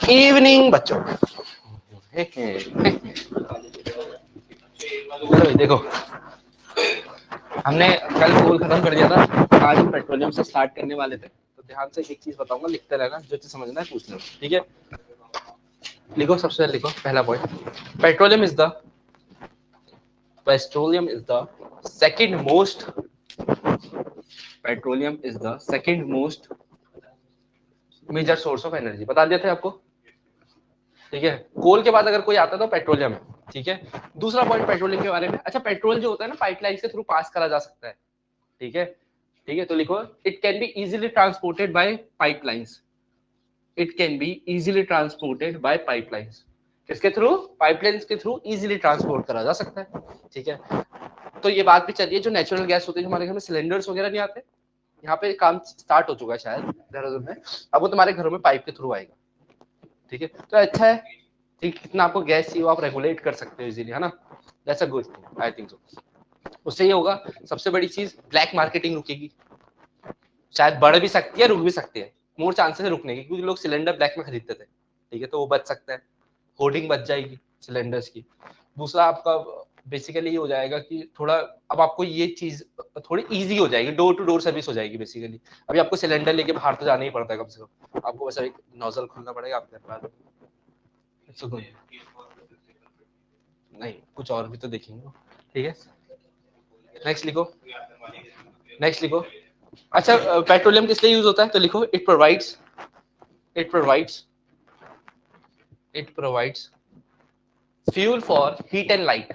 Evening बच्चों। चलो देखो, हमने कल कोल खत्म कर दिया था, आज हम पेट्रोलियम से स्टार्ट करने वाले थे। तो ध्यान से एक चीज बताऊंगा, लिखते रहना, जो चीज समझना है पूछ लेना, ठीक है। लिखो, सबसे पहले लिखो पहला point, petroleum is the second most petroleum is the second most major source of energy. बता दिया थे आपको, ठीक है। कोल के बाद अगर कोई आता है तो पेट्रोलियम है, ठीक है। दूसरा पॉइंट पेट्रोलियम के बारे में, अच्छा पेट्रोल जो होता है ना पाइपलाइन के थ्रू पास करा जा सकता है, ठीक है। ठीक है, तो लिखो it can be easily transported by pipelines. It can be easily transported by pipelines. किसके थ्रू? पाइपलाइंस के थ्रू इजीली ट्रांसपोर्ट करा जा सकता है, ठीक है। तो ये बात भी चलिए, जो नेचुरल गैस होती है, हमारे घर में सिलेंडर्स वगैरह नहीं आते, यहाँ पे काम स्टार्ट हो चुका है शायद देहरादून में, अब वो तुम्हारे घरों में पाइप के थ्रू आएगा, ठीक है। तो अच्छा है, ठीक, कितना आपको गैस चाहिए आप रेगुलेट कर सकते हो इजीली, है ना। That's a good thing, I think so. उससे ये होगा, सबसे बड़ी चीज ब्लैक मार्केटिंग रुकेगी, शायद बढ़ भी सकती है, रुक भी सकती है, मोर चांसेस है रुकने की, क्योंकि लोग सिलेंडर ब्लैक में खरीदते थे, ठीक है, तो वो बच सकता है, होर्डिंग बच जाएगी सिलेंडर्स की। दूसरा आपका बेसिकली ये हो जाएगा कि थोड़ा अब आपको ये चीज थोड़ी इजी हो जाएगी, डोर टू डोर सर्विस हो जाएगी बेसिकली। अभी आपको सिलेंडर लेके बाहर तो जाना ही पड़ता है, कम से कम आपको बस एक नोजल खोलना पड़ेगा आपके पास। नहीं, कुछ और भी तो देखेंगे, ठीक है। नेक्स्ट लिखो, नेक्स्ट लिखो। अच्छा पेट्रोलियम किस लिए यूज होता है, तो लिखो it provides it provides it provides fuel for heat and light.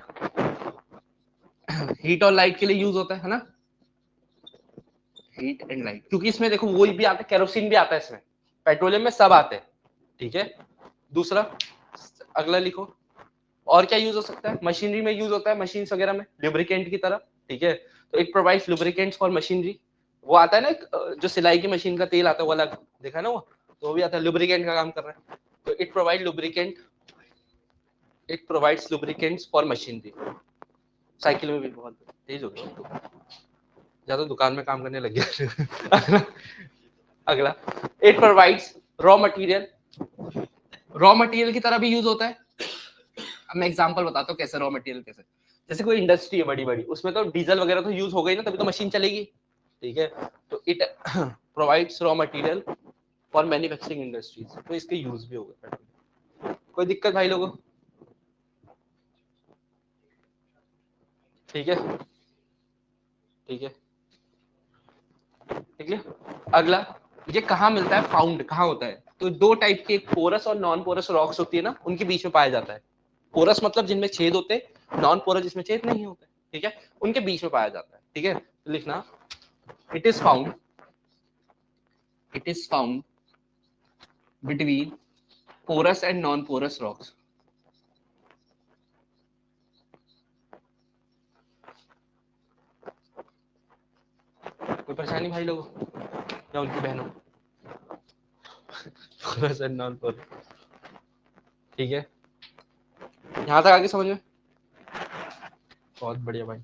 Heat और लाइट के लिए यूज होता है ना, हीट एंड लाइट, क्योंकि इसमें देखो वो भी आता है, केरोसिन भी आता है इसमें, पेट्रोलियम में सब आते हैं, ठीक है। दूसरा, अगला लिखो, और क्या यूज हो सकता है, मशीनरी में यूज होता है, मशीन वगैरह में लुब्रिकेंट की तरह, ठीक है। तो it provides lubricants for machinery. वो आता है ना जो सिलाई की मशीन का तेल आता है वो अलग, देखा ना वो, तो भी आता है, लुब्रिकेंट का काम कर रहा है। तो it provides lubricants for machinery. Cycle में भी बहुत तेज हो गया, ज्यादा दुकान में काम करने लग गया। अगला, it provides raw material. Raw material की तरह भी यूज होता है। अब मैं एग्जांपल बताता हूँ कैसे रॉ मटेरियल, कैसे, जैसे कोई इंडस्ट्री है बड़ी बड़ी, उसमें तो डीजल वगैरह तो यूज हो गई ना, तभी तो मशीन चलेगी, ठीक है। तो it provides raw material for manufacturing industries, तो इसके यूज भी होगा। कोई दिक्कत भाई लोगों? ठीक है, ठीक है, ठीक है। अगला, ये कहाँ मिलता है, फाउंड कहाँ होता है, तो दो टाइप के, पोरस और नॉन पोरस रॉक्स होती है ना, उनके बीच में पाया जाता है। पोरस मतलब जिनमें छेद होते हैं, नॉन पोरस जिसमें छेद नहीं होते, ठीक है, उनके बीच में पाया जाता है, ठीक है। तो लिखना, it is found between porous and non porous rocks. कोई परेशानी भाई लोगों या उनकी बहनों? पोरस एंड नॉन पोरस, ठीक है। यहां तक आगे समझ में? बहुत बढ़िया भाई।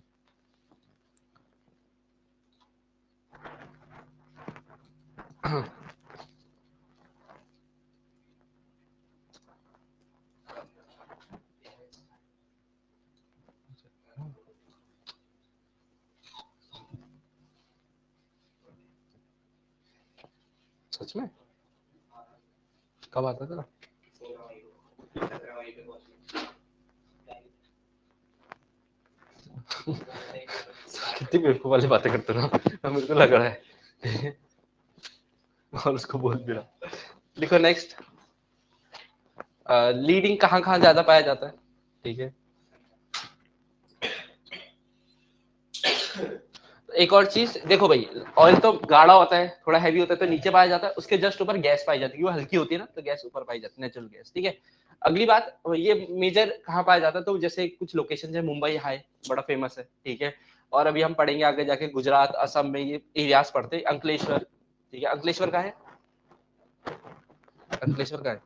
सच में कब आता था? कितनी बेवकूफ वाली बातें करते हो, मेरे को लग रहा है। और उसको बोल भी रहा। लिखो नेक्स्ट, लीडिंग कहाँ कहाँ ज्यादा पाया जाता है, ठीक है। एक और चीज देखो भाई, ऑयल तो गाढ़ा होता है, थोड़ा हैवी होता है, तो नीचे पाया जाता है, उसके जस्ट ऊपर गैस पाई जाती है, वो हल्की होती है ना, तो गैस ऊपर पाई जाती है, नेचुरल गैस, ठीक है। अगली बात, ये मेजर कहाँ पाया जाता है, तो जैसे कुछ लोकेशन है, मुंबई हाई बड़ा फेमस है, ठीक है। और अभी हम पढ़ेंगे आगे जाके गुजरात असम में ये एरियाज पड़ते हैं, अंकलेश्वर, ठीक है। अंकलेश्वर का है, अंकलेश्वर का है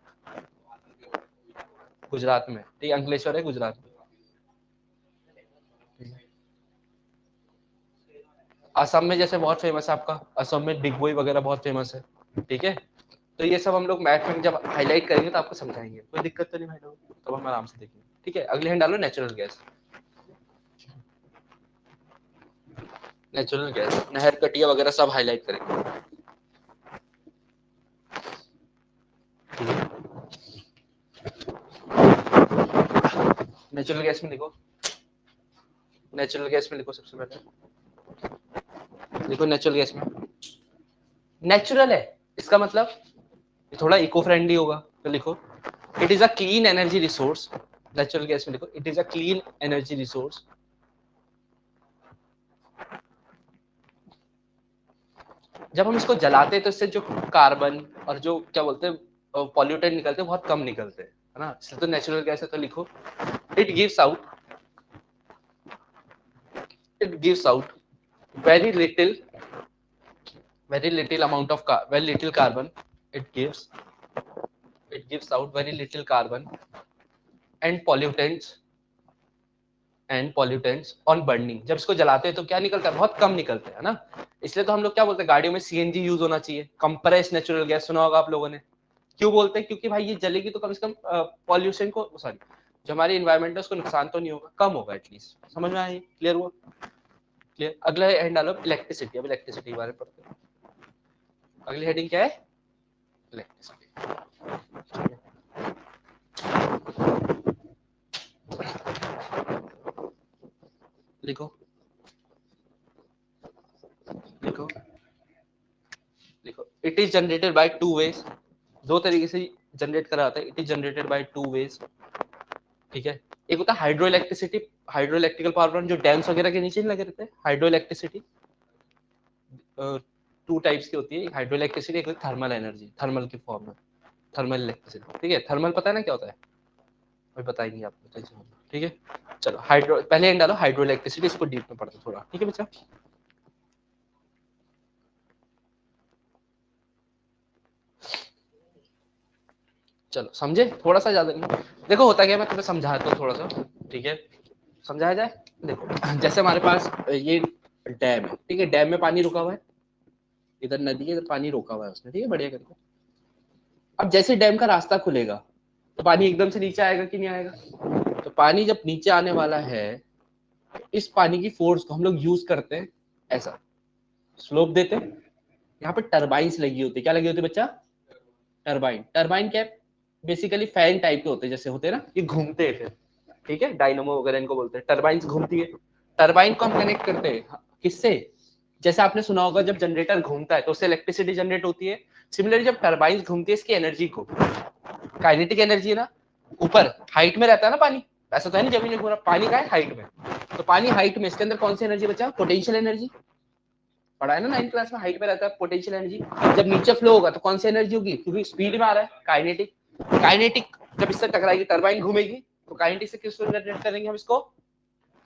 गुजरात में, ठीक है, अंकलेश्वर है गुजरात में। असम में जैसे बहुत फेमस है आपका, असम में डिगबोई वगैरह बहुत फेमस है, ठीक है। तो ये सब हम लोग मैथ में जब हाईलाइट करेंगे तो आपको समझाएंगे, कोई दिक्कत तो नहीं भाई लोग, तो हम आराम से देखेंगे। ठीक है, अगले हैंड डालो नेचुरल गैस। नेचुरल गैस, नहर, कटिया वगैरह सब हाईलाइट करेंगे। नेचुरल गैस में लिखो, नेचुरल गैस में लिखो, सबसे पहले लिखो नेचुरल गैस में। नेचुरल है इसका मतलब थोड़ा इको फ्रेंडली होगा, तो लिखो it is a clean energy resource. Natural gas में लिखो it is a clean energy resource. जब हम इसको जलाते हैं तो इससे जो कार्बन और जो क्या बोलते हैं पॉल्यूटेंट निकलते हैं बहुत कम निकलते हैं, है ना, इसलिए तो नेचुरल गैस है। तो लिखो it gives out very little amount of very little carbon. It gives out very little carbon and pollutants on burning. जब इसको जलाते हैं तो क्या निकलता है, बहुत कम निकलते हैं, ना। इसलिए तो हम लोग क्या बोलते हैं, गाड़ियों में सीएनजी यूज होना चाहिए, कंप्रेस्ड नेचुरल गैस, सुना होगा आप लोगों ने। क्यों बोलते हैं, क्योंकि भाई ये जलेगी तो कम से कम पॉल्यूशन को, सॉरी, जो हमारी इन्वायरमेंट है उसको नुकसान तो नहीं होगा, कम होगा एटलीस्ट। समझ में आया? क्लियर हुआ? क्लियर। अगला हैंड डालो इलेक्ट्रिसिटी। अब इलेक्ट्रिसिटी के बारे में पढ़ते हैं। अगली हेडिंग क्या है? इलेक्ट्रिसिटी। लिखो लिखो लिखो it is generated by two ways. दो तरीके से जनरेट करा जाता है। It is generated by two ways. ठीक है, एक होता है hydro electricity, hydro electrical power plant जो डैम्स वगैरह के नीचे लगे रहते हैं। हाइड्रो इलेक्ट्रिसिटी टू टाइप्स की होती है, हाइड्रो इलेक्ट्रिसिटी, एक थर्मल एनर्जी, थर्मल की फॉर्म में थर्मल इलेक्ट्रिसिटी। ठीक है, थर्मल पता है ना क्या होता है, कोई बताएंगे आपको। ठीक है, चलो हाइड्रो पहले डालो हाइड्रो इलेक्ट्रिसिटी, इसको डीप में पढ़ते थोड़ा। ठीक है बच्चा, चलो समझे, थोड़ा सा ज्यादा नहीं। देखो होता क्या, मैं तुम्हें समझाता हूँ थोड़ा सा। ठीक है, समझाया जाए। देखो जैसे हमारे पास ये डैम है, ठीक है, डैम में पानी रुका हुआ है, इधर नदी है, इधर पानी रोका हुआ है उसने, ठीक है, बढ़िया करके। अब जैसे डैम का रास्ता खुलेगा तो पानी एकदम से नीचे आएगा कि नहीं आएगा? तो पानी जब नीचे आने वाला है, इस पानी की फोर्स को हम लोग यूज करते हैं, ऐसा स्लोप देते हैं। यहाँ पे टरबाइंस लगी होती है, क्या लगी होती है बच्चा? टरबाइन। टरबाइन क्या है? बेसिकली फैन टाइप के होते हैं, जैसे होते हैं ना, ये घूमते हैं फिर। ठीक है, डायनमो वगैरह इनको बोलते हैं, टरबाइंस घूमती है। टरबाइन को हम कनेक्ट करते हैं किससे? जैसे आपने सुना होगा जब जनरेटर घूमता है तो उससे इलेक्ट्रिसिटी जनरेट होती है। सिमिलरली जब टरबाइंस घूमती है, इसकी एनर्जी को, काइनेटिक एनर्जी है ना, ऊपर हाइट में रहता है ना पानी, ऐसा तो है नहीं जमीन में घूम रहा, पानी का है हाइट में। तो पानी हाइट में, इसके अंदर कौन सी एनर्जी बचा? Potential energy. पढ़ा है ना 9th क्लास में, हाइट में रहता है पोटेंशियल एनर्जी। जब नीचे फ्लो होगा तो कौन सी एनर्जी होगी, क्योंकि स्पीड में आ रहा है, काइनेटिक। काइनेटिक जब इससे टकराएगी, टरबाइन घूमेगी, तो काइनेटिक से किसको जनरेट करेंगे हम इसको?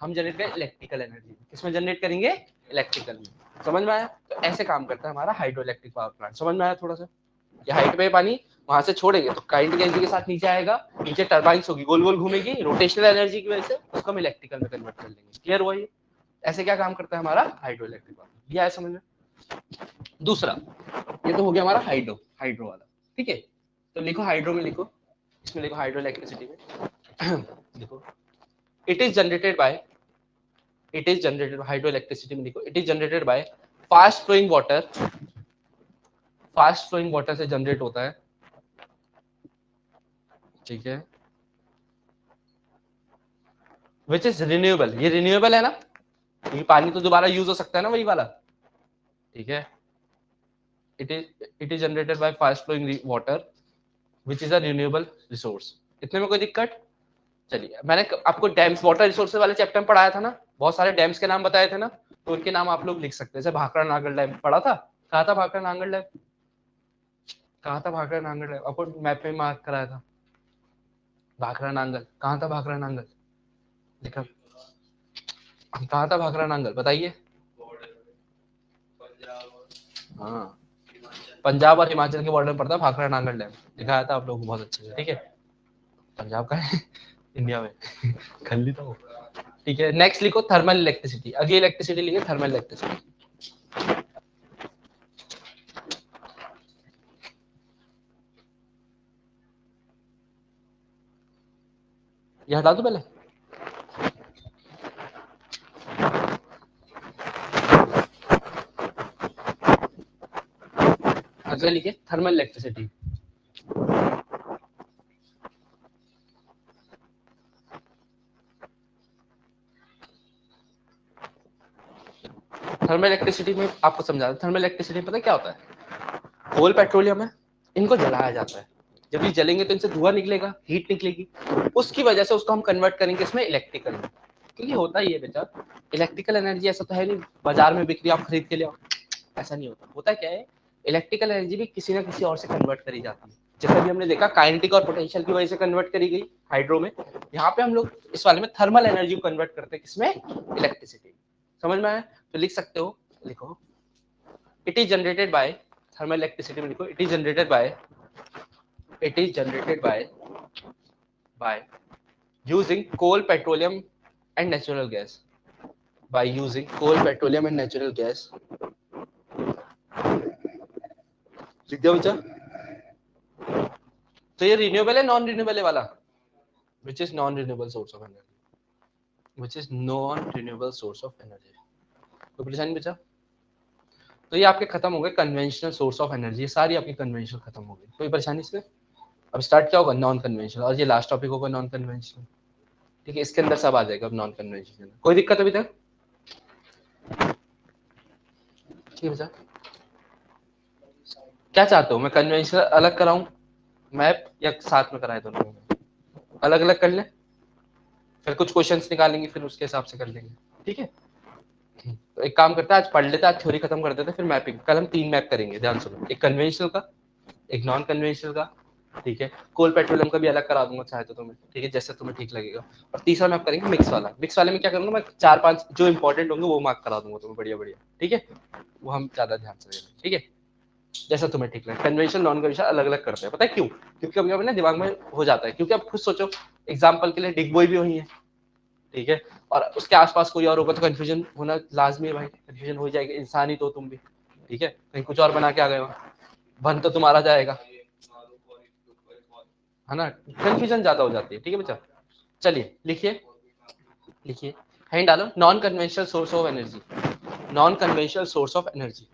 हम जनरेट करें इलेक्ट्रिकल एनर्जी। किसमें जनरेट करेंगे? इलेक्ट्रिकल में। समझ में आया? तो ऐसे काम करता है हमारा हाइड्रो इलेक्ट्रिक पावर प्लांट। समझ में आया थोड़ा सा? ये हाइट पे पानी वहां से छोड़ेंगे तो काइनेटिक एनर्जी के साथ नीचे आएगा, नीचे टरबाइंस होगी, गोल गोल घूमेगी, रोटेशनल एनर्जी की वजह से उसको हम इलेक्ट्रिकल में कन्वर्ट कर लेंगे। क्लियर हुआ ये? ऐसे क्या काम करता है हमारा हाइड्रो इलेक्ट्रिक पावर प्लांट? ये आया समझ में? दूसरा, ये तो हो गया हमारा हाइड्रो, हाइड्रो वाला। ठीक है, तो लिखो हाइड्रो में, लिखो इसमें, लिखो हाइड्रो इलेक्ट्रिसिटी में लिखो it is generated by, it is generated hydro electricity में लिखो it is generated by fast flowing water. Fast flowing water से जनरेट होता है। ठीक है, विच इज रिन्यूएबल। ये रिन्यूएबल है ना, ये पानी तो दोबारा यूज हो सकता है ना, वही वाला। ठीक है, it is generated by fast flowing water which is a renewable resource. इतने में कोई दिक्कत? चलिए, मैंने आपको डैम्स, वाटर रिसोर्सेज वाले चैप्टर में पढ़ाया था ना, बहुत सारे डैम्स के नाम बताए थे ना, तो उनके नाम आप लोग लिख सकते हैं। जैसे भाखड़ा नागल डैम पढ़ा था, कहा था भाखड़ा नागल डैम, कहा था भाखड़ा नागल डैम, आपको मैप में मार्क कराया था। भाखड़ा नांगल कहाँ था? भाखड़ा नांगल लिखा कहाँ था? भाखड़ा नांगल बताइए। हाँ, पंजाब और हिमाचल के बॉर्डर पर था भाखड़ा नांगल डैम, दिखाया था आप लोगों को बहुत अच्छे से। ठीक है, पंजाब का है इंडिया में खल्ली तो। ठीक है, नेक्स्ट लिखो थर्मल इलेक्ट्रिसिटी। अगली इलेक्ट्रिसिटी लिखे थर्मल इलेक्ट्रिसिटी। ये हटा दो पहले। अगला लिखिए थर्मल इलेक्ट्रिसिटी। थर्मल इलेक्ट्रिसिटी में आपको समझा, थर्मल इलेक्ट्रिसिटी पता क्या होता है? कोल पेट्रोलियम है, इनको जलाया जाता है, जब ये जलेंगे तो इनसे धुआं निकलेगा, हीट निकलेगी, उसकी वजह से उसको हम कन्वर्ट करेंगे इसमें इलेक्ट्रिकल में। क्योंकि होता ही है बेटा, इलेक्ट्रिकल एनर्जी ऐसा तो है नहीं बाजार में बिक रही आप खरीद के ले आओ, ऐसा नहीं होता। होता क्या है, इलेक्ट्रिकल एनर्जी भी किसी ना किसी और से कन्वर्ट करी जाती है। जैसे भी हमने देखा काइनेटिक और पोटेंशियल की वजह से कन्वर्ट करी गई हाइड्रो में, यहाँ पे हम लोग इस वाले में थर्मल एनर्जी को कन्वर्ट करते हैं किसमें, इलेक्ट्रिसिटी। समझ में आया? तो लिख सकते हो, लिखो it is generated bye, thermal electricity में लिखो it is generated bye, it is generated by using coal, petroleum and natural gas, by using coal, petroleum and natural gas। लिख दिया बच्चा? तो ये रिन्यूएबल है नॉन रिन्यूएबल है वाला, which is non renewable source of energy, which is non renewable source of energy। कोई परेशानी बचा? तो ये आपके खत्म हो गए कन्वेंशनल सोर्स ऑफ एनर्जी, सारी आपकी कन्वेंशनल खत्म हो गई। कोई परेशानी इसमें? अब स्टार्ट क्या होगा, नॉन कन्वेंशनल, और ये लास्ट टॉपिक होगा नॉन कन्वेंशनल। ठीक है, इसके अंदर सब आ जाएगा अब नॉन कन्वेंशनल। कोई दिक्कत अभी तक? ठीक है बच्चा, क्या चाहते हो, मैं कन्वेंशनल अलग कराऊं मैप, या साथ में कराए दोनों में? अलग अलग कर लें, फिर कुछ क्वेश्चंस निकालेंगे, फिर उसके हिसाब से कर लेंगे। ठीक है, तो एक काम करते हैं, आज पढ़ लेते हैं, आज थ्योरी खत्म कर देते हैं, फिर मैपिंग। कल हम 3 मैप करेंगे, ध्यान सुनो, एक कन्वेंशनल का, एक नॉन कन्वेंशनल का, ठीक है, कोल पेट्रोलियम का भी अलग करा दूंगा चाहे तो तुम्हें, ठीक है, जैसे तुम्हें ठीक लगेगा। और तीसरा मैप करेंगे मिक्स वाला। मिक्स वाले में क्या करूंगा मैं, 4-5 जो इंपॉर्टेंट होंगे वो मार्क करा दूंगा तुम्हें, बढ़िया बढ़िया, ठीक है, वो हम ज्यादा ध्यान से देंगे, ठीक है, जैसा तुम्हें ठीक लगे। कन्वेंशन नॉन कन्वेंशन अलग अलग करते हैं, पता है क्यों? क्योंकि कभी कभी ना दिमाग में हो जाता है, क्योंकि अब खुद सोचो, एग्जाम्पल के लिए डिग बॉय भी वही है, ठीक है, और उसके आसपास कोई और होगा तो कंफ्यूजन होना लाजमी है भाई, कंफ्यूजन हो जाएगा, इंसान ही तो तुम भी, ठीक है, कहीं कुछ और बना के आ गए हो, बन तो तुम्हारा जाएगा, है ना, कंफ्यूजन ज्यादा हो जाती है। ठीक है बच्चा, चलिए लिखिए, लिखिए, हैंड डालो, non conventional source of energy, non conventional source of energy.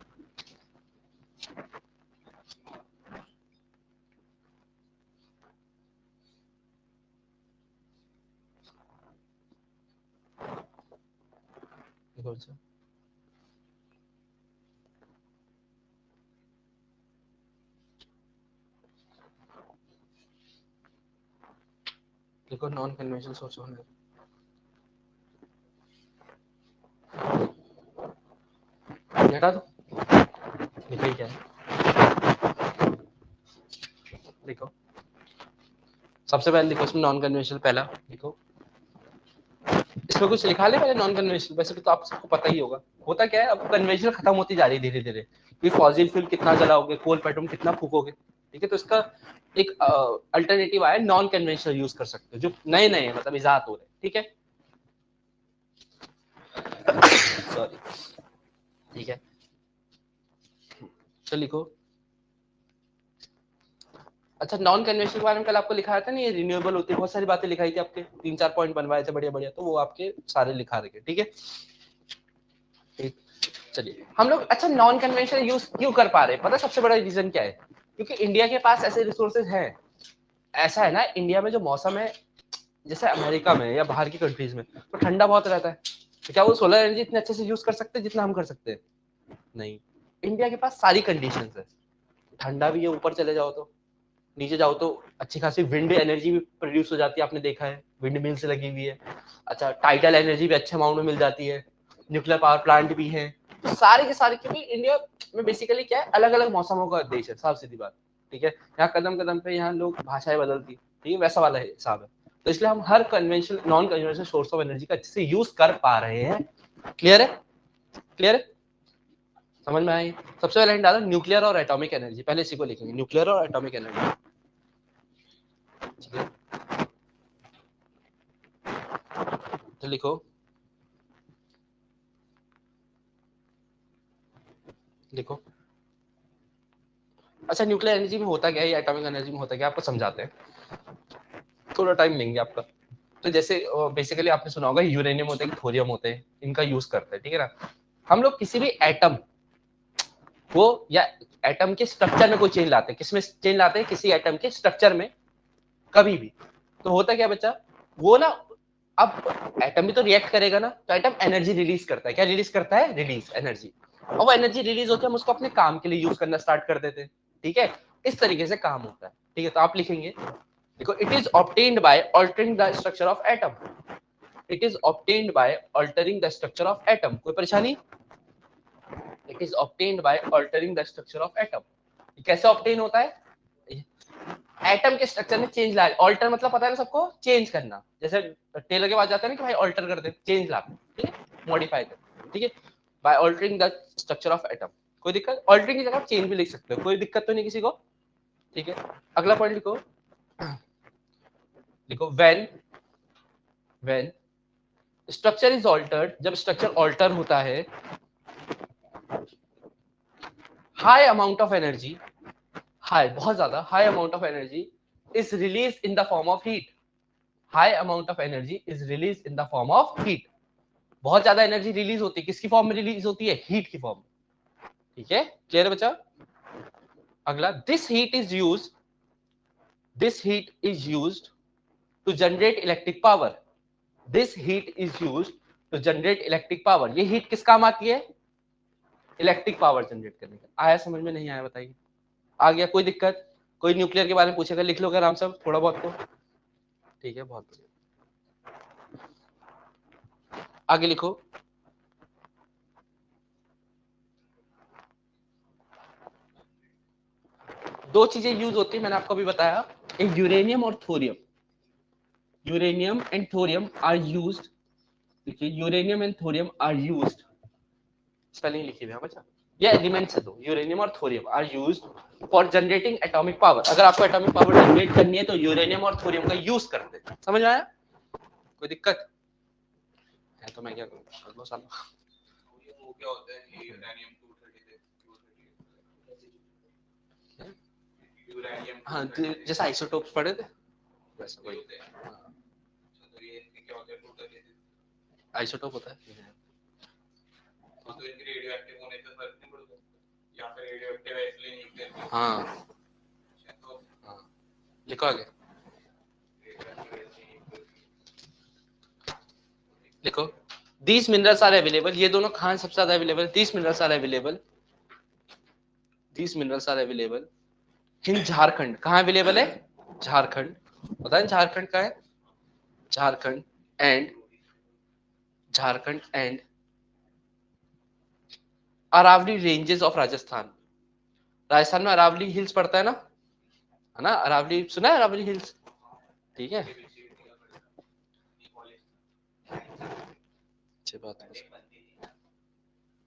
देखो बच्चा, देखो non conventional source of energy, हटा दो, लिखा ही क्या है, देखो सबसे पहले लिखो इसमें नॉन कन्वेंशनल, पहला लिखो, इसमें कुछ लिखा ले पहले नॉन कन्वेंशनल, वैसे तो आप सबको पता ही होगा। होता क्या है, अब कन्वेंशनल खत्म होती जा रही है धीरे धीरे, क्योंकि फॉसिल फ्यूल कितना जलाओगे, कोल पेट्रोल कितना फूकोगे, ठीक है, तो इसका एक अल्टरनेटिव आया, नॉन कन्वेंशनल यूज कर सकते हो, जो नए नए मतलब इजाद हो रहे, ठीक है, सॉरी, ठीक है, तो लिखो। अच्छा, नॉन कन्वेंशनल के बारे में कल आपको लिखाया था ना, ये रिन्यूएबल होती है, बहुत सारी बातें लिखाई थी आपके, 3-4 पॉइंट बनवाए थे बढ़िया बढ़िया, तो वो आपके सारे लिखा रखे, ठीक है, ठीक। चलिए हम लोग, अच्छा नॉन कन्वेंशनल यूज क्यों कर पा रहे हैं, पता है सबसे बड़ा रीजन क्या है? क्योंकि इंडिया के पास ऐसे रिसोर्सेज हैं। ऐसा है ना, इंडिया में जो मौसम है, जैसे अमेरिका में या बाहर की कंट्रीज में तो ठंडा बहुत रहता है, तो क्या वो सोलर एनर्जी इतने अच्छे से यूज कर सकते हैं जितना हम कर सकते हैं? नहीं। इंडिया के पास सारी कंडीशंस है, ठंडा भी है, ऊपर चले जाओ तो, नीचे जाओ तो अच्छी खासी विंड एनर्जी भी प्रोड्यूस हो जाती है, आपने देखा है, विंड मिल्स लगी हुई है। अच्छा, टाइडल एनर्जी भी अच्छे अमाउंट में मिल जाती है, न्यूक्लियर पावर प्लांट भी है, तो सारे के सारे, क्योंकि इंडिया में बेसिकली क्या है, अलग अलग मौसमों का देश है, साफ सीधी बात, ठीक है, यहाँ कदम कदम पे यहाँ लोग भाषाएं बदलती, ठीक है, वैसा वाला हिसाब है, तो इसलिए हम हर conventional non conventional source of energy का अच्छे से यूज कर पा रहे हैं। क्लियर है? क्लियर है? समझ में आई? सबसे पहले डालो न्यूक्लियर और एटॉमिक एनर्जी, पहले इसी को लिखेंगे, न्यूक्लियर और एटॉमिक एनर्जी, ठीक है, तो लिखो, लिखो। अच्छा, न्यूक्लियर एनर्जी में होता क्या है या एटॉमिक एनर्जी में होता क्या है, आपको समझाते हैं, थोड़ा टाइम लेंगे आपका। तो जैसे बेसिकली आपने सुना होगा यूरेनियम होते हैं, थोरियम होते हैं, इनका यूज करते हैं, ठीक है ना। हम लोग किसी भी एटम को या एटम के स्ट्रक्चर में कोई चेंज लाते हैं, किसमें चेंज लाते हैं, किसी एटम के स्ट्रक्चर में कभी भी, तो होता क्या बच्चा, वो ना, अब एटम भी तो रिएक्ट करेगा ना, तो एटम एनर्जी रिलीज करता है, क्या रिलीज करता है, रिलीज एनर्जी, और वो एनर्जी रिलीज होती है, हम उसको अपने काम के लिए यूज करना स्टार्ट कर देते हैं, ठीक है। इस तरीके से काम होता है, ठीक है। तो आप लिखेंगे, देखो, it is obtained by altering the structure of atom, it is obtained by altering the structure of atom, कोई परेशानी, it is obtained by altering the structure of atom. कैसे ऑब्टेन होता है, एटम के स्ट्रक्चर में चेंज ला, alter मतलब पता है ना सबको, चेंज करना, जैसे टेलर के पास जाते हैं ना कि भाई ऑल्टर कर दे, चेंज ला, ठीक है, मॉडिफाई कर, ठीक है, by altering the structure of atom. कोई दिक्कत, ऑल्टरिंग की जगह चेंज भी लिख सकते हो, कोई दिक्कत तो नहीं किसी को, ठीक है। अगला पॉइंट लिखो, लिखो व्हेन स्ट्रक्चर इज ऑल्टर्ड, जब स्ट्रक्चर ऑल्टर होता है, high amount of energy, high बहुत ज्यादा, high amount of energy is release in the form of heat, high amount of energy is release in the form of heat, बहुत ज्यादा energy release होती है, किसकी form में रिलीज होती है, हीट की फॉर्म में, ठीक है, क्लियर है बच्चा। अगला, this heat is used to generate electric power, this heat is used to generate electric power, ये हीट किस काम आती है, इलेक्ट्रिक पावर जनरेट करने का। आया समझ में, नहीं आया बताइए, आ गया, कोई दिक्कत, कोई न्यूक्लियर के बारे में पूछेगा लिख लो आराम से थोड़ा बहुत तो, ठीक है, बहुत आगे लिखो, दो चीजें यूज होती है, मैंने आपको अभी बताया, एक यूरेनियम और thorium, uranium and thorium are used, देखिए uranium and thorium are used, spelling लिखिए भैया बच्चा, ये एलिमेंट्स है दो, यूरेनियम और thorium are used for generating atomic power, अगर आपको एटॉमिक पावर जनरेट करनी है तो यूरेनियम और थोरियम का यूज करते हैं, समझ में आया, कोई दिक्कत है तो मैं क्या करूं, कर लो साला, वो क्या होता है यूरेनियम 238, हाँ जैसे आइसोटोप्स पढ़े थे वैसा कोई हाँ, तो ये क्या होता है, 238 आइसोटोप होता है, तो इनके रेडियोएक्टिव होने से फर्क नहीं पड़ता, या फिर रेडियोएक्टिव है इसलिए न्यूक्लियर, हाँ तो हाँ, लिखो आगे, लिखो, these minerals are available, ये दोनों कहाँ सबसे ज्यादा available, these minerals are available, these minerals are available in Jharkhand, कहाँ अवेलेबल है, झारखंड, पता है झारखंड का है, Jharkhand and, Jharkhand and Aravalli ranges of Rajasthan, Rajasthan में अरावली हिल्स पड़ता है ना, अरावली सुना है, अरावली हिल्स, ठीक है, अच्छी बात है,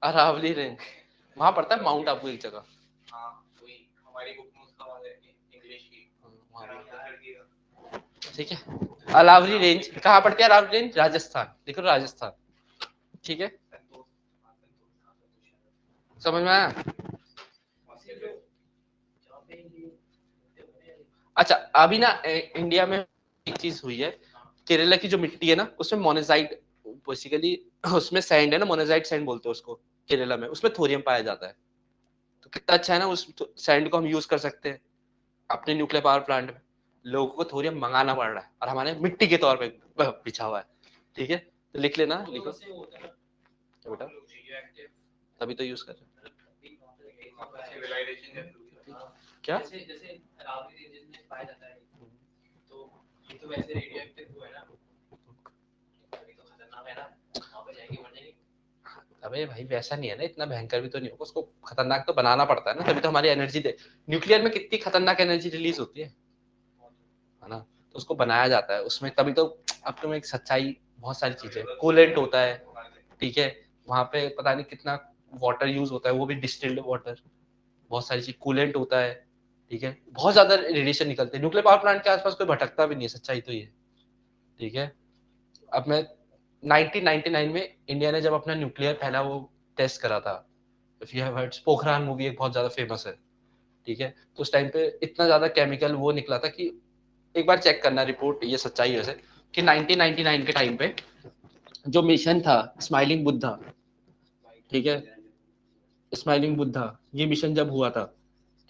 अरावली रेंज वहां पड़ता है, माउंट आबू एक जगह, हमारी बुक में उसका इंग्लिश की, ठीक है, अरावली रेंज कहाँ पड़ती है, अरावली रेंज राजस्थान, देखो राजस्थान, ठीक है, समझ में आया। अच्छा अभी ना इंडिया में एक चीज हुई है, केरला की जो मिट्टी है ना उसमें मोनेजाइट, बेसिकली उसमें सैंड है ना, मोनेजाइट सैंड बोलते हैं उसको केरला में, उसमें थोरियम पाया जाता है, तो कितना अच्छा है ना, उस सैंड को हम यूज कर सकते हैं अपने न्यूक्लियर पावर प्लांट में, लोगों को थोरियम मंगाना पड़ रहा है और हमारे मिट्टी के तौर पे बिछा हुआ है, ठीक है, तो लिख लेना, लिखो क्या बेटा, तभी तो यूज कर रहे क्या, तो वैसे रेडियोएक्टिव हुआ है ना, अभी तो खतरनाक है ना, वहां पे जाएंगे मर जाएंगे, अबे भाई वैसा नहीं है ना, इतना भयंकर भी तो नहीं होगा, उसको खतरनाक तो बनाना पड़ता है ना, तभी तो हमारी एनर्जी दे, न्यूक्लियर में कितनी खतरनाक एनर्जी रिलीज होती है ना, तो उसको बनाया जाता है उसमें, तभी तो अब तुम्हें एक सच्चाई, बहुत सारी चीजें, कूलेंट होता है, ठीक है, वहां पे पता नहीं कितना वाटर यूज होता है, वो भी डिस्टिल्ड वाटर, बहुत सारी चीज, कूलेंट होता है, ठीक है, बहुत ज्यादा रेडिएशन निकलते हैं, न्यूक्लियर पावर प्लांट के आसपास कोई भटकता भी नहीं है, सच्चाई तो ये, ठीक है। अब मैं 1999 में इंडिया ने जब अपना न्यूक्लियर पहला वो टेस्ट करा था, if you have heard, Pokhran movie एक बहुत ज्यादा फेमस है, ठीक है, तो उस टाइम पे इतना ज्यादा केमिकल वो निकला था कि एक बार चेक करना रिपोर्ट, ये सच्चाई है वैसे, कि 1999 के टाइम पे जो मिशन था स्माइलिंग बुद्धा, ठीक है, स्माइलिंग बुद्धा, ये मिशन जब हुआ था,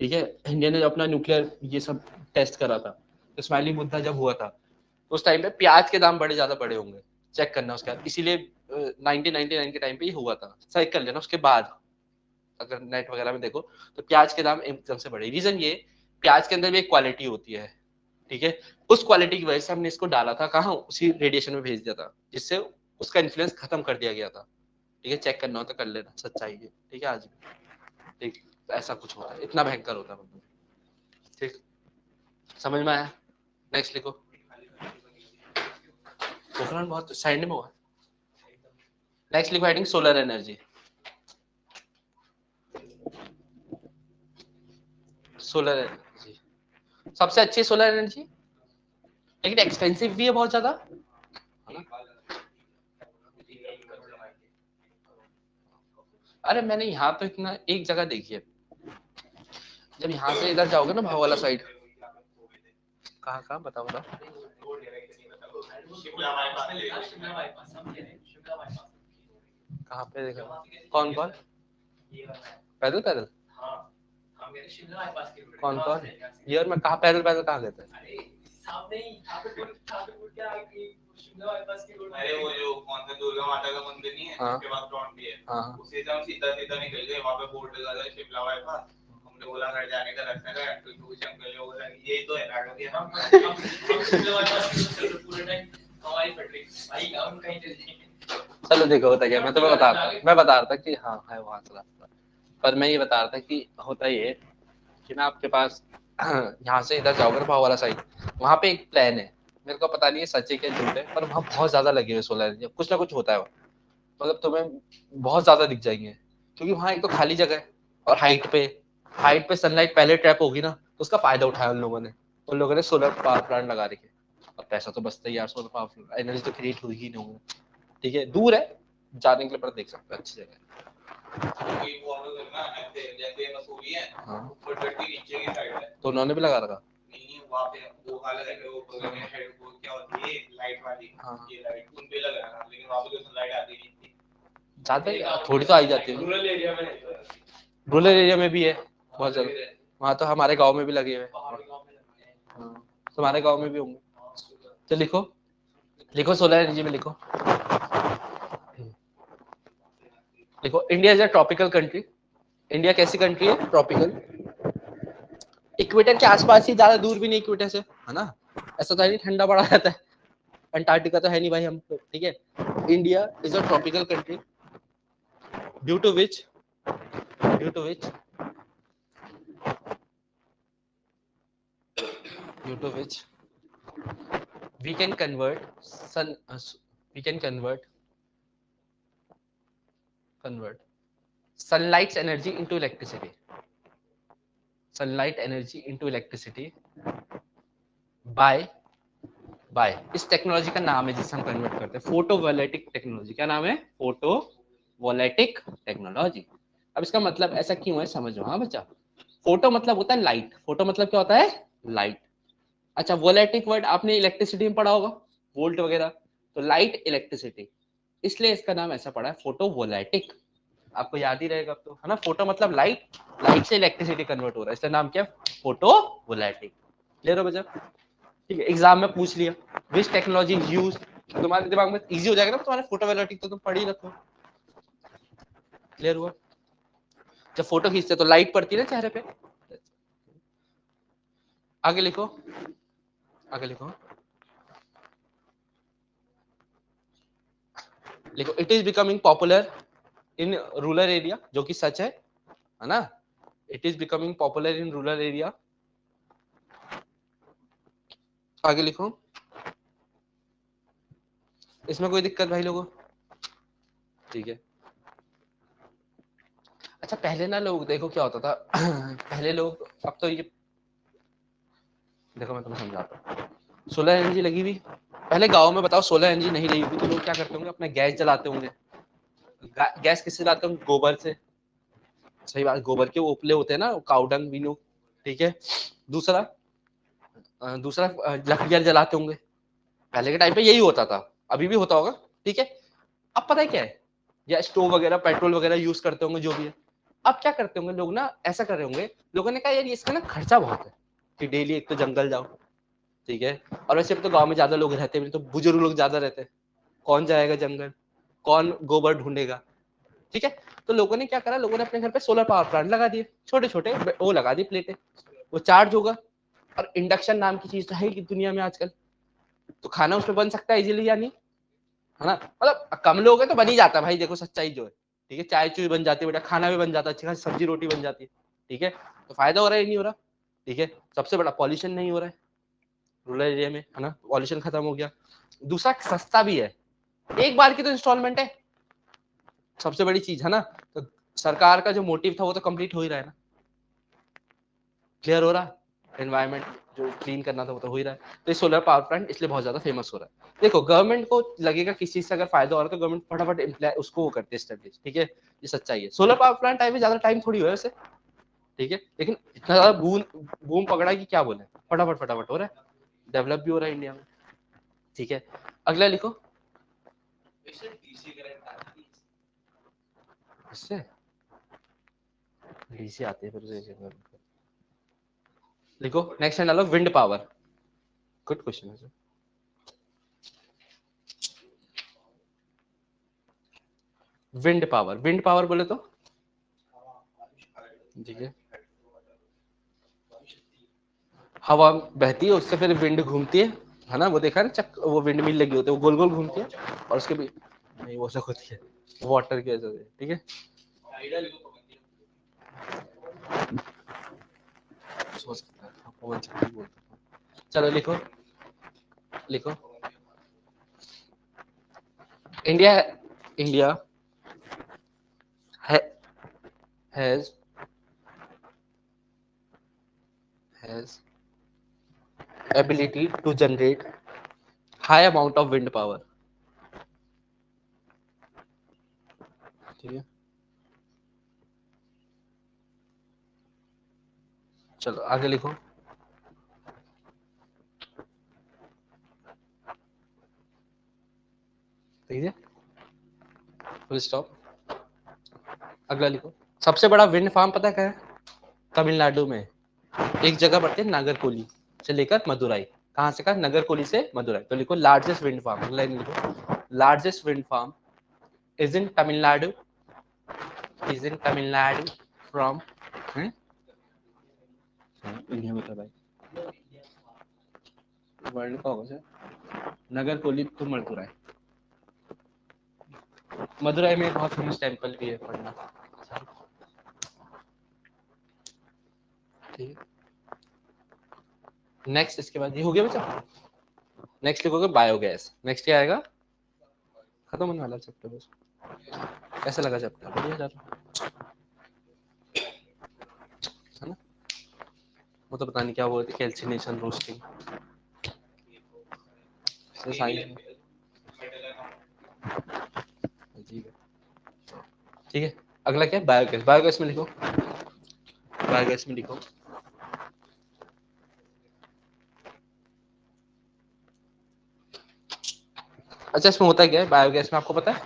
ठीक है, इंडिया ने अपना न्यूक्लियर ये सब टेस्ट करा था, तो स्माइलिंग बुद्धा जब हुआ था तो उस टाइम पे प्याज के दाम बड़े ज्यादा बड़े होंगे, चेक करना उसके बाद, इसीलिए 1999 के टाइम पे ये हुआ था, चेक कर लेना उसके बाद, अगर नेट वगैरह में देखो तो प्याज के दाम एकदम से बढ़े। रीजन ये, प्याज के अंदर भी एक क्वालिटी होती है, ठीक है, उस क्वालिटी की वजह से हमने इसको डाला था कहाँ, उसी रेडिएशन में भेज दिया था, जिससे उसका इन्फ्लुएंस खत्म कर दिया गया था, ठीक है, चेक करना हो तो कर लेना, सच्चाई है, ठीक है, आज भी ठीक ऐसा कुछ होता है, इतना भयंकर होता है मतलब, ठीक, समझ में आया? नेक्स्ट लिखो। पोखरण बहुत साइड में हुआ। नेक्स्ट लिखो heading solar energy. Solar energy सबसे अच्छी सोलर एनर्जी, लेकिन एक्सपेंसिव भी है बहुत ज्यादा, अरे मैंने यहाँ तो इतना एक जगह देखी है, जब यहाँ से इधर जाओगे ना भाव वाला साइड, कहाँ कहाँ बताओ बताओ, कहाँ पे देखा, कौन कौन, पैदल पैदल, कौन कौन ये, और मैं कहाँ पैदल पैदल कहाँ गए थे, अरे वो जो कौन सा दुर्गा माता का मंदिर नहीं है, हाँ, उसके बाद फ्रंट भी है, हाँ, उसी से हम सीधा सीधा निकल गए, वहाँ पे बोर्ड लगा था शिमला बाईपास, हमने बोला घर जाने का रास्ता का, तो कुछ अंकल ने बोला यही तो है नाटक, ये हम शिमला बाईपास की पूरे टाइम हमारी पटरी भाई हम कहीं चले। चलो देखो होता क्या, मैं तुम्हें बता रहा था, मैं बता रहा था कि हाँ है वहां से रास्ता, पर मैं ये बता रहा था कि होता ये कि ना आपके पास यहाँ से इधर जाओगे ना भाव वाला साइड, वहाँ पे एक प्लान है, मेरे को पता नहीं है सच है क्या झूठ है, पर वहाँ बहुत ज्यादा लगे हुए सोलर एनर्जी, कुछ ना कुछ होता है वहाँ, मतलब तुम्हें बहुत ज्यादा दिख जाएंगे, क्योंकि वहाँ एक तो खाली जगह है, और हाइट पे सनलाइट पहले ट्रैप होगी ना, तो उसका फायदा उठाया उन लोगों ने सोलर पावर प्लांट लगा रखे, और पैसा तो बचता ही यार, सोलर पावर एनर्जी तो क्रिएट हुई ही नहीं होगी, ठीक है, दूर है जाने के लिए, पर देख सकते हो अच्छी जगह है। कोई फॉलो करना ऐसे जैसे मसूरी है, हाँ, ऊपर गड्डी नीचे की साइड है, तो उन्होंने भी लगा रखा, नहीं वहाँ पे वो अलग है, वो प्रोग्राम हेड वो क्या होती है लाइट वाली, हाँ, ये लाइट उन पे लगा है, लेकिन वहाँ पे तो लाइट आती नहीं थी, जाते हैं थोड़ी तो आई जाती है, रूरल एरिया में नहीं, रूरल एरिया में भी है बहुत ज्यादा, वहाँ तो हमारे गांव में भी लगे हुए हैं, हाँ, तुम्हारे गांव में भी होंगे, तो लिखो, लिखो सोलर एनर्जी में लिखो, देखो India is a tropical country, India कैसी कंट्री है, ट्रॉपिकल, इक्वेटर के आसपास ही, ज्यादा दूर भी नहीं इक्वेटर से, है ना, ऐसा तो है नहीं ठंडा पड़ा रहता है, अंटार्कटिका तो है नहीं भाई हम, ठीक है, India is a tropical country, due to which due to which due to which we can convert sun we can convert sunlight's energy into electricity, sunlight energy into electricity by इस technology का नाम है जिससे हम convert करते हैं photovoltaic technology, क्या नाम है, फोटोवोल्टिक टेक्नोलॉजी। अब इसका मतलब ऐसा क्यों है समझो, हाँ बच्चा, फोटो मतलब होता है लाइट, फोटो मतलब क्या होता है, लाइट, अच्छा वोलेटिक वर्ड आपने इलेक्ट्रिसिटी में पढ़ा होगा, वोल्ट वगैरह, तो लाइट इलेक्ट्रिसिटी, इसलिए इसका नाम ऐसा पड़ा है फोटोवोल्टिक, आपको याद ही रहेगा अब तो, है ना, फोटो मतलब लाइट, लाइट से इलेक्ट्रिसिटी कन्वर्ट हो रहा है, इसका नाम क्या है, फोटोवोल्टिक, क्लियर हो बच्चा, ठीक है, एग्जाम में पूछ लिया विच टेक्नोलॉजी यूज, तुम्हारे दिमाग में इजी हो जाएगा ना, तुम्हारे फोटोवोल्टिक तो तुम पढ़ ही रखो, क्लियर हुआ, जब फोटो खींचते तो लाइट पड़ती है ना चेहरे पे, आगे लिखो, आगे लिखो, लिखो it is becoming popular in rural area, जो कि सच है ना, it is becoming popular in rural area, आगे लिखो, इसमें कोई दिक्कत भाई लोगों, ठीक है, अच्छा पहले ना लोग देखो क्या होता था पहले लोग, अब तो ये देखो मैं तुम्हें समझाता हूँ, सोलर एनर्जी लगी हुई, पहले गांव में बताओ सोलर एनर्जी नहीं लगी हुई तो लोग क्या करते होंगे, अपने गैस जलाते होंगे, गैस किससे जलाते होंगे, गोबर से, सही बात, गोबर के उपले होते हैं ना, काउडंग वीनो, ठीक है, दूसरा दूसरा लकड़ियां जलाते होंगे, पहले के टाइम पे यही होता था, अभी भी होता होगा, ठीक है। अब पता है क्या है, या स्टोव वगैरह पेट्रोल वगैरह यूज करते होंगे जो भी है। अब क्या करते होंगे लोग ना, ऐसा कर रहे होंगे, लोगों ने कहा यार इसका ना खर्चा बहुत है कि डेली एक तो जंगल जाओ, ठीक है, और वैसे अब तो गांव में ज्यादा लोग रहते हैं, तो बुजुर्ग लोग ज्यादा रहते हैं, कौन जाएगा जंगल, कौन गोबर ढूंढेगा, ठीक है। तो लोगों ने क्या करा, लोगों ने अपने घर पे सोलर पावर प्लांट लगा दिए, छोटे छोटे वो लगा दी प्लेटें, वो चार्ज होगा। और इंडक्शन नाम की चीज तो है ही दुनिया में आजकल, तो खाना उसमें बन सकता है इजीली, या नहीं, है ना, मतलब कम लोग हैं तो बन ही जाता है भाई, देखो सच्चाई जो है, ठीक है, चाय चुई बन जाती है बेटा, खाना भी बन जाता है, अच्छी खासी सब्जी रोटी बन जाती है, ठीक है। तो फायदा हो रहा है नहीं हो रहा, ठीक है। सबसे बड़ा पॉल्यूशन नहीं हो रहा है रूरल एरिया में, है ना, पॉल्यूशन खत्म हो गया। दूसरा सस्ता भी है, एक बार की तो इंस्टॉलमेंट है, सबसे बड़ी चीज है ना। तो सरकार का जो मोटिव था वो तो कंप्लीट हो ही रहा है ना, क्लियर हो रहा है, एनवायरमेंट जो क्लीन करना था वो तो हो ही रहा है। तो ये सोलर पावर प्लांट इसलिए बहुत ज्यादा फेमस हो रहा है। देखो गवर्नमेंट को लगेगा किसी चीज से अगर फायदा हो रहा है तो गवर्नमेंट फटाफट उसको वो करते है, ठीक है, ये सच्चाई है। सोलर पावर प्लांट आए हुए ज्यादा टाइम थोड़ी हुआ है वैसे, ठीक है, लेकिन इतना ज्यादा बूम बूम पकड़ा कि क्या बोले, फटाफट फटाफट हो रहा है, डेवलप भी हो रहा है इंडिया में, ठीक है। अगला लिखो, इससे डीसी आती है फिर लिखो। नेक्स्ट है डालो विंड पावर, गुड क्वेश्चन है। विंड पावर बोले तो, ठीक है, हवा बहती है उससे फिर विंड घूमती है ना, वो देखा ना वो विंड मिल लगी होती है, वो गोल गोल घूमती है, और उसके भी नहीं वो सब होती है वाटर की वजह से, ठीक है। हो सकता है पवन चक्की बोलते हैं। चलो लिखो लिखो, India India has has ability to generate high amount of wind power, ठीक है। चलो आगे लिखो, ठीक है, फुल स्टॉप। अगला लिखो, सबसे बड़ा विंड फार्म पता क्या है, तमिलनाडु में एक जगह पड़ती है नागरकोली से लेकर मदुराई, कहाँ से, कहा नगरकोली से मदुराई, तो लिखो लार्जेस्ट विंड फार्म, अगला लिखो largest wind farm is in Tamil Nadu, is in Tamil Nadu from India में, भाई वर्ल्ड का होगा सर, नगरकोली टू मदुराई, मदुराई में एक बहुत फेमस टेम्पल भी है पढ़ना, ठीक है। नेक्स्ट इसके बाद ये हो गया बच्चा, नेक्स्ट लिखोगे बायोगैस, नेक्स्ट क्या आएगा, खत्म होने वाला चैप्टर बस। कैसा लगा चैप्टर, बढ़िया जा रहा है ना, वो तो पता नहीं क्या बोलते, कैल्सिनेशन रोस्टिंग से साइंस अजीब है, ठीक है। अगला क्या है, बायोगैस, बायोगैस में लिखो, बायोगैस में लिखो, अच्छा इसमें होता क्या है बायोगैस में आपको पता है,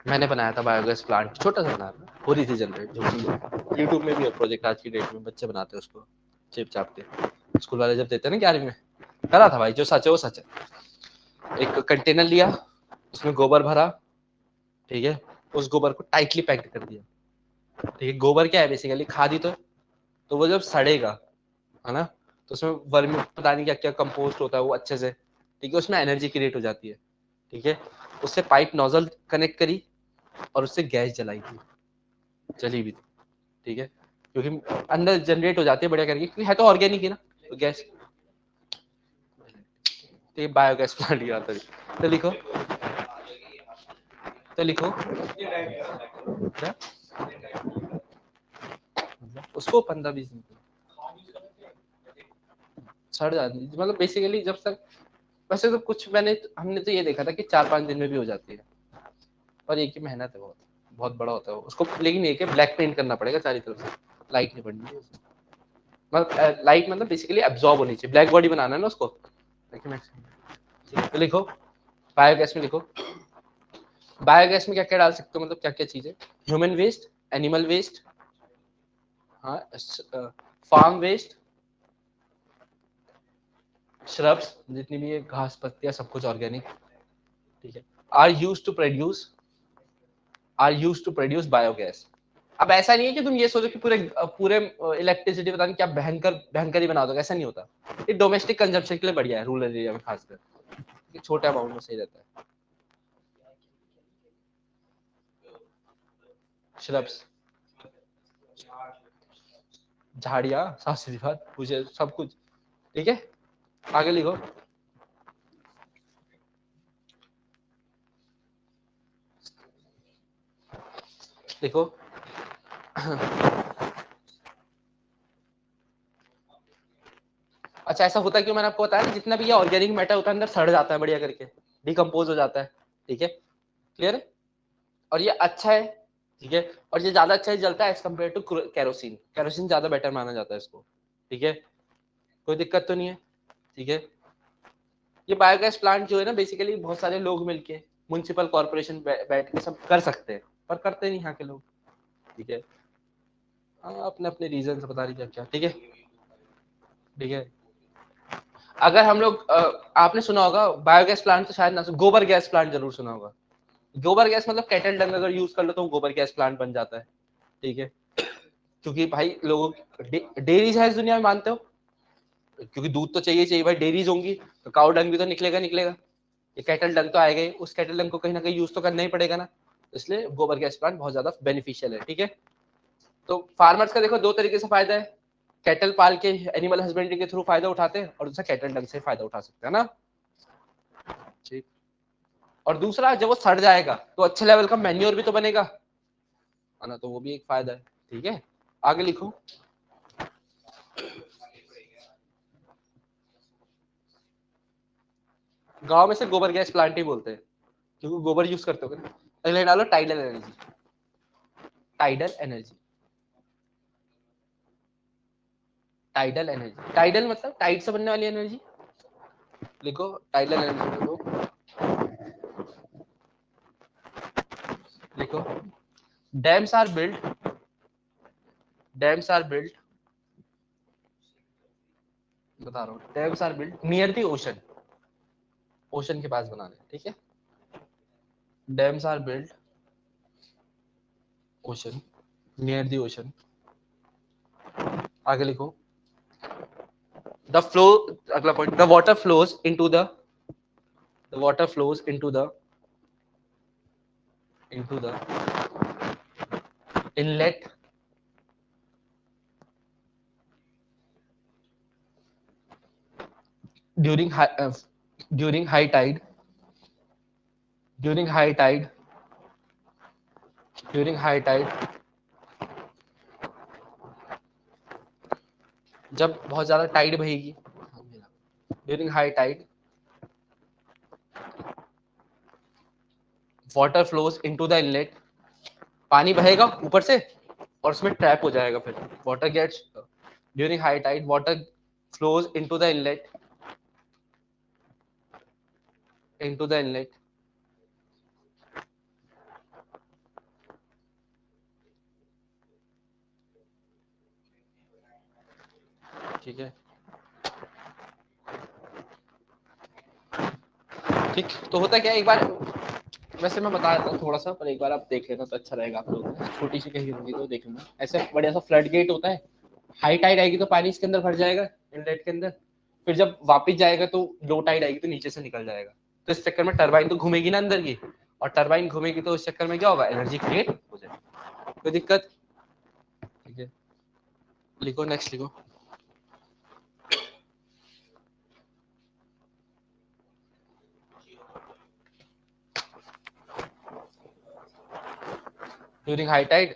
मैंने बनाया था बायोगैस प्लांट, छोटा सा बनाया था, हो रही थी जनरेट, जो कि यूट्यूब में भी है प्रोजेक्ट, आज की डेट में बच्चे बनाते हैं उसको चिप चाप के, स्कूल वाले जब देते हैं ना 11वीं में, करा था भाई, जो सच है वो सच है। एक कंटेनर लिया, उसमें गोबर भरा, ठीक है, उस गोबर को टाइटली पैक्ड कर दिया, ठीक है, गोबर क्या है बेसिकली खाद ही तो वो जब सड़ेगा, है ना, तो उसमें वर्मी पता नहीं क्या क्या कंपोस्ट होता है वो अच्छे से, ठीक है, उसमें एनर्जी क्रिएट हो जाती है, ठीक है। उससे पाइप नोजल कनेक्ट करी और उससे गैस जलाई थी, चली भी थी, ठीक है, क्योंकि अंदर जनरेट हो जाती है बढ़िया करके, क्योंकि है तो ऑर्गेनिक है ना, तो गैस, तो ये बायोगैस प्लांट की बात है। तो लिखो, तो लिखो क्या, उसको 15-20 दिन सड़ जाती है, मतलब बेसिकली जब तक, वैसे तो कुछ हमने तो ये देखा था कि 4-5 दिन में भी हो जाती है, पर एक ही मेहनत है, बहुत बहुत बड़ा होता है उसको, लेकिन एक है ब्लैक पेंट करना पड़ेगा चारों तरफ से, लाइट नहीं पड़नी है, मतलब लाइट मतलब बेसिकली एब्जॉर्ब होनी चाहिए, ब्लैक बॉडी बनाना है ना उसको, तो लिखो बायोगैस में, लिखो बायोगैस में क्या क्या डाल सकते हो, मतलब क्या क्या चीजें, ह्यूमन वेस्ट, एनिमल वेस्ट, हाँ, फार्म वेस्ट, श्रब्स जितनी भी है घास पत्तियां सब कुछ ऑर्गेनिक, ठीक है, are used to produce biogas. अब ऐसा नहीं है कि तुम ये सोचो कि पूरे पूरे इलेक्ट्रिसिटी पता नहीं क्या भयंकर भयंकर ही बना दोगे, ऐसा नहीं होता। ये डोमेस्टिक कंजप्शन के लिए बढ़िया है, रूरल एरिया में खासकर, ये छोटे अमाउंट में सही रहता है। श्रब्स, झाड़ियाँ, साफ सीधी बात, मुझे सब कुछ, ठीक है, आगे लिखो। देखो अच्छा ऐसा होता है क्यों, मैंने आपको बताया ना, जितना भी ये ऑर्गेनिक मैटर होता है अंदर सड़ जाता है बढ़िया करके, डिकम्पोज हो जाता है, ठीक है, क्लियर है, और ये अच्छा है, ठीक है, और ये ज्यादा अच्छा ही जलता है as compared to kerosene, kerosene ज्यादा बेटर माना जाता है इसको, ठीक है, कोई दिक्कत तो नहीं है, ठीक है। ये बायोगैस प्लांट जो है ना, बेसिकली बहुत सारे लोग मिलके म्युनिसिपल कॉर्पोरेशन बैठ के सब कर सकते हैं, पर करते नहीं यहाँ के लोग, ठीक है, हाँ, अपने अपने रीजन से बता रही क्या क्या, ठीक है, ठीक है। अगर हम लोग आपने सुना होगा बायोगैस प्लांट, तो शायद ना, गोबर गैस प्लांट जरूर सुना होगा। गोबर गैस मतलब कैटल डंग अगर यूज कर लो तो गोबर गैस प्लांट बन जाता है, ठीक है, क्योंकि भाई लोगों डेयरीज है इस दुनिया में, मानते हो, क्योंकि दूध तो चाहिए चाहिए भाई, डेयरीज होंगी तो काउ डंग भी तो निकलेगा निकलेगा, ये कैटल डंग तो आएगा ही, उस कैटल डंग को कहीं ना कहीं यूज तो करना ही पड़ेगा ना, इसलिए गोबर गैस प्लांट बहुत ज्यादा बेनिफिशियल है, ठीक है। तो फार्मर्स का देखो दो तरीके से फायदा है, कैटल पाल के एनिमल हस्बेंड्री के थ्रू फायदा उठाते हैं, और दूसरा कैटल डंग से फायदा उठा सकते हैं ना, ठीक। और दूसरा जब वो सड़ जाएगा तो अच्छे लेवल का मैन्योर भी तो बनेगा, है ना, तो वो भी एक फायदा है, ठीक है, आगे लिखो। गांव में से गोबर गैस प्लांट ही बोलते हैं क्योंकि गोबर यूज करते हो ना। अगले डालो tidal energy, tidal energy, tidal energy, tidal मतलब टाइड से बनने वाली एनर्जी, लिखो टाइडल एनर्जी, लिखो, लिखो dams are built, dams are built, बता रहा हूँ, dams are built near the ocean, ocean के पास बनाने, ठीक है, dams are built ocean, near the ocean, आगे लिखो द फ्लो, अगला point, the water flows into the water flows into the inlet during high during high tide, during high tide, during high tide, जब बहुत ज्यादा tide बहेगी, during high tide water flows into the inlet, पानी बहेगा ऊपर से और उसमें ट्रैप हो जाएगा, फिर water gates, during high tide water flows into the inlet, ठीक है, ठीक। तो होता क्या है, एक बार वैसे मैं बता देता हूँ थोड़ा सा, पर एक बार आप देख लेना तो अच्छा रहेगा, आप लोग छोटी सी कहीं होगी तो देख लेना, ऐसे बढ़िया सा फ्लड गेट होता है, हाई टाइड आएगी तो पानी इसके अंदर भर जाएगा इनलेट के अंदर, फिर जब वापस जाएगा तो लो टाइड आएगी तो नीचे से निकल जाएगा, तो इस चक्कर में टरबाइन तो घूमेगी ना अंदर की, और टरबाइन घूमेगी तो इस चक्कर में क्या होगा, एनर्जी क्रिएट हो जाएगी, कोई दिक्कत, ठीक है, लिखो नेक्स्ट, लिखो during high tide,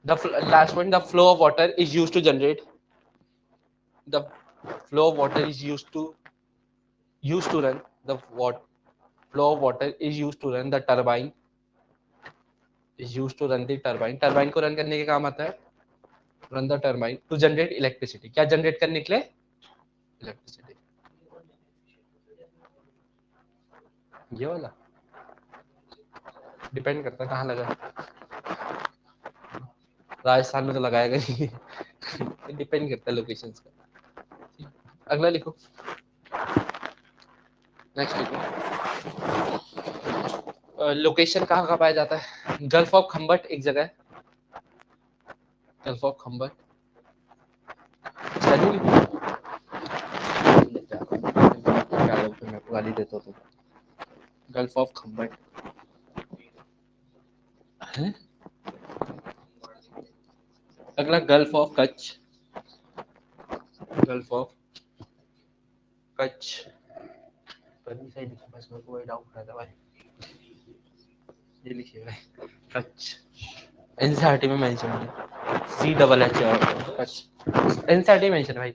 the last one, the flow of water is used to generate, the flow of water is used to run the what flow of water is used to run the turbine, is used to run the turbine, turbine को run करने के काम आता है, run the turbine to generate electricity, क्या generate करने के लिए, इलेक्ट्रिसिटी, ये वाला डिपेंड करता है कहाँ लगा। राजस्थान में तो लगाएगा नहीं डिपेंड करता है लोकेशंस का। अगला लिखो, नेक्स्ट लिखो। लोकेशन कहाँ कहाँ पाया जाता है? गल्फ ऑफ खम्बट एक जगह है, गल्फ ऑफ खम्बट। मैं आपको गाली देता हूँ। गल्फ ऑफ खम्बट है। अगला gulf of Kutch, gulf of Kutch सही लिखा, बस मेरे को वही डाउट रहता भाई, ये लिखिए भाई कच्छ, एनसीईआरटी में मेंशन है, CHH कच्छ, एनसीईआरटी में मेंशन है भाई,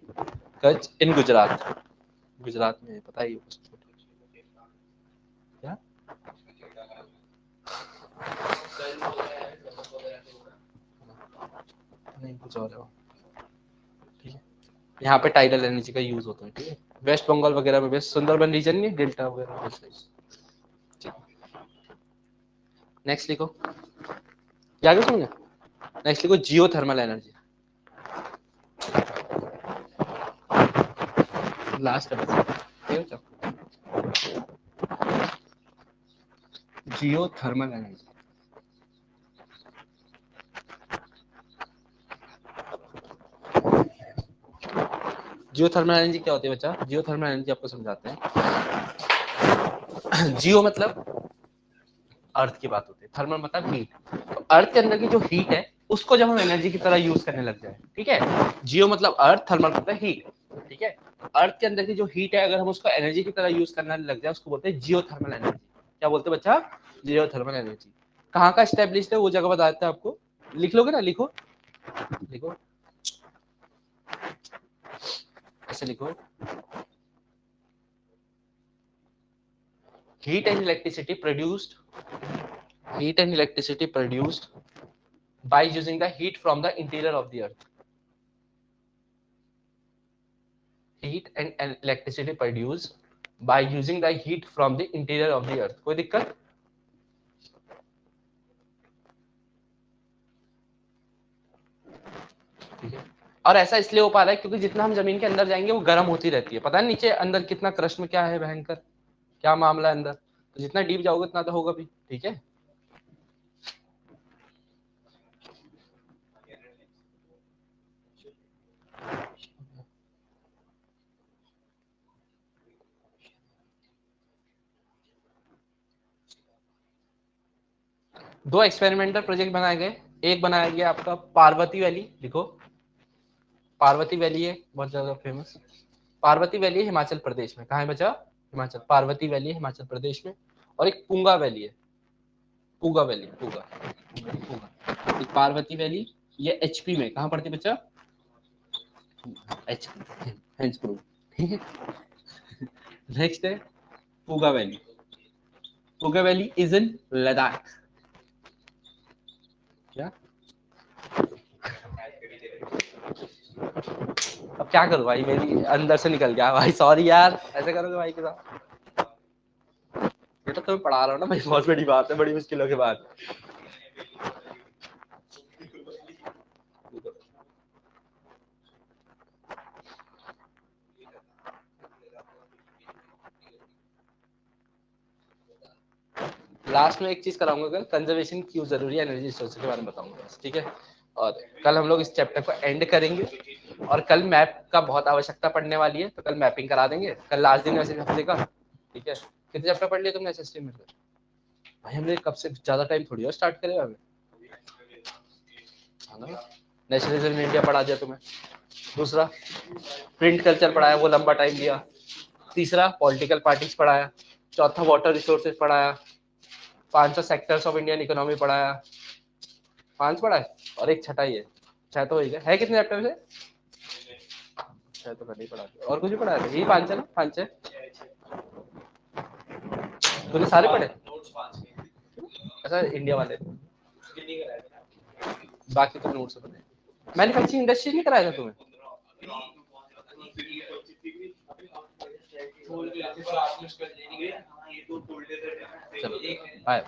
कच्छ इन गुजरात, गुजरात में पता ही है क्या। नहीं कुछ और है, ठीक है। यहाँ पे टाइडल एनर्जी का यूज होता है, ठीक है। वेस्ट बंगाल वगैरह में, वेस्ट सुंदरबन रीजन नहीं, डेल्टा वगैरह। नेक्स्ट लिखो, क्या क्या समझे। नेक्स्ट लिखो जियो थर्मल एनर्जी, लास्ट है जियो थर्मल एनर्जी। जियो थर्मल एनर्जी क्या होती है बच्चा? जियो थर्मल एनर्जी आपको समझाते हैं। जियो मतलब अर्थ की बात होती है, थर्मल मतलब हीट। तो अर्थ के अंदर की जो हीट है उसको जब हम एनर्जी की तरह यूज करने लग जाए, ठीक है। जियो मतलब अर्थ, थर्मल मतलब हीट, ठीक है। अर्थ के अंदर की जो हीट है अगर हम उसको एनर्जी की तरह यूज करने लग जाए उसको बोलते हैं जियो थर्मल एनर्जी। क्या बोलते हैं बच्चा? जियो थर्मल एनर्जी। कहाँ का एस्टेब्लिश्ड है वो जगह बता देते हैं आपको, लिख लोगे ना, लिखो लिखो, ऐसे लिखो, heat and electricity produced by using the heat from the interior of the earth. Heat and electricity produced by using the heat from the interior of the earth. कोई दिक्कत? ठीक है। और ऐसा इसलिए हो पा रहा है क्योंकि जितना हम जमीन के अंदर जाएंगे वो गर्म होती रहती है। पता है नीचे अंदर कितना क्रस्ट में क्या है भयंकर, क्या मामला है अंदर, तो जितना डीप जाओगे उतना तो होगा भी, ठीक है। दो एक्सपेरिमेंटल प्रोजेक्ट बनाए गए, एक बनाया गया आपका पार्वती वैली, लिखो पार्वती वैली है बहुत ज्यादा फेमस, पार्वती वैली है हिमाचल प्रदेश में। कहाँ है बचा? हिमाचल, पार्वती वैली है हिमाचल प्रदेश में। और एक पुंगा वैली है, पुगा वैली, पुगा पुगा, एक पार्वती वैली, ये एचपी में कहाँ पड़ती बच्चा? एचपी, हेंस प्रूव, ठीक है। नेक्स्ट है Puga valley, Puga valley is in Ladakh. क्या अब क्या करूं भाई, मेरी अंदर से निकल गया भाई, सॉरी यार, ऐसे करोगे भाई के साथ? बेटा तुम्हें पढ़ा रहा हूँ ना भाई, बहुत बड़ी बात है, बड़ी मुश्किलों के बाद। लास्ट में एक चीज कराऊंगा, कल कंजर्वेशन क्यों जरूरी है, एनर्जी रिसोर्स के बारे में बताऊंगा, ठीक है। और कल हम लोग इस चैप्टर को एंड करेंगे, और कल मैप का बहुत आवश्यकता पड़ने वाली है, तो कल मैपिंग करा देंगे। कल लास्ट दिन वैसे हफ्ते का, ठीक है। कितने चैप्टर पढ़ लिए तुमने एसएसटी में? भाई हमने कब से ज्यादा टाइम थोड़ी और स्टार्ट करेगा हमें, नेशनलिज्म इन इंडिया पढ़ा दिया तुम्हें, दूसरा प्रिंट कल्चर पढ़ाया, वो लंबा टाइम लिया, तीसरा पॉलिटिकल पार्टीज पढ़ाया, चौथा वाटर रिसोर्सेज पढ़ाया, पांचवा सेक्टर्स ऑफ इंडियन इकोनॉमी पढ़ाया, 5 पढ़ा है, और एक छठा ही है, 6 तो हो गया है। कितने चैप्टर से? 6 तो नहीं पढ़ा, और कुछ भी पढ़ा है? यही 5 है ना, 5 है। तूने सारे पढ़े? अच्छा इंडिया वाले, बाकी तो नोट्स पढ़े। मैन्युफैक्चरिंग इंडस्ट्री नहीं कराया था तुम्हें? तो आपने उसका ले नहीं गया। हाँ, ये तो फोल्डेड है ना। चलो एक है। बाय।